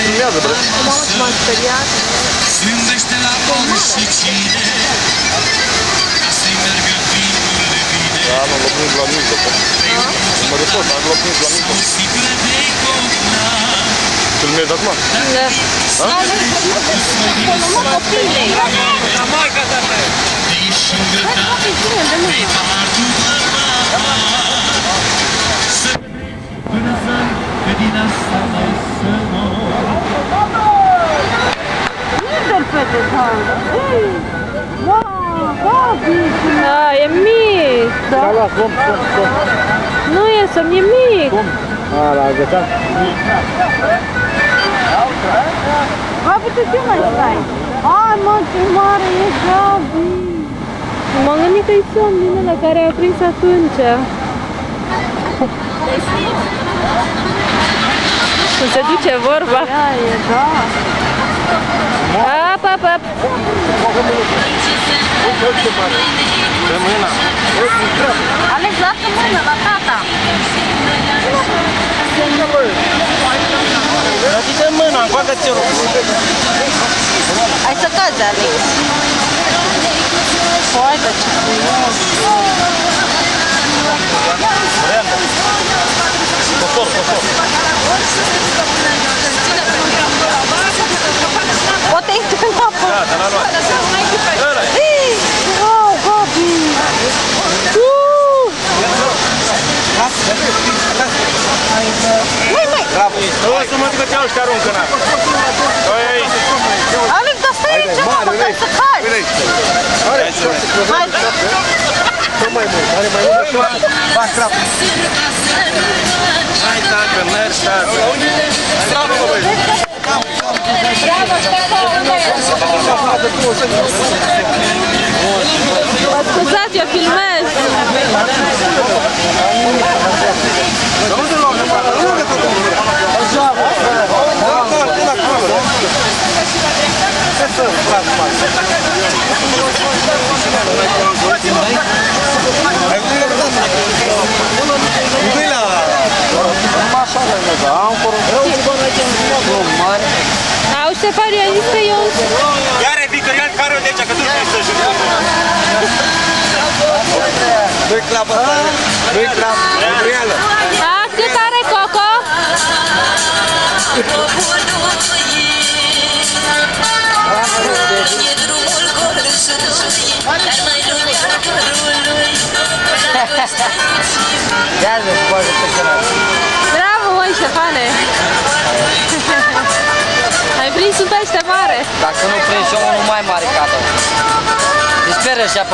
filmează, bă. Mamă, ce m-am speriat. Zândește la oricine, ca să-i meargă timpul de bine. Da, mă locnic la mijloc. Mă de tot, am locnic la mijloc. Filmezi acum? Da. Mă, copilei. La maica ta ta. Hai, papi, ține de mână. Până să-mi că din asta mai să mor. Unde-l fete, doamne? Ei! Wow, Gabi! Da, e mic! Da, la, som. Nu e somn, e mic! Som. A, la agățat? Gabi, tu ce mai stai? Hai, mă, ce mare e Gabi! M-am gândit că-i somn din ăla care a prins atunci. Cum se duce vorba? Ia e, da! Ap! Pe mâna. Alex, lasă mâna la tata! Dă mâna, încoacă ți-o rog. Hai să cazi, Alex! Foarte ce frumos! Cosor. Poate intri în apă! Da, l-a luat. Wow, Gabi! Mai! Bravo! O să mă duc că te-au și te aruncă în apă. Hai aici. Alex, dar stai aici, mă, măcar să cazi! Hai! Tot mai mult, are mai mult. Fac trapă. Hai, tată, mergi, tată. Bravo, băi! Scuzați, eu filmez! Au, Ștefan, i-a zis că eu... Iar e bică, ia care-o de aici, că tu știi să joci. Doi clap ăsta, doi clap, reală. Da, cât are Coco? Bravo, măi, Ștefane! Ai prins un pește mare! Dacă nu prinzi unul mai mare ca tău. Îi speră și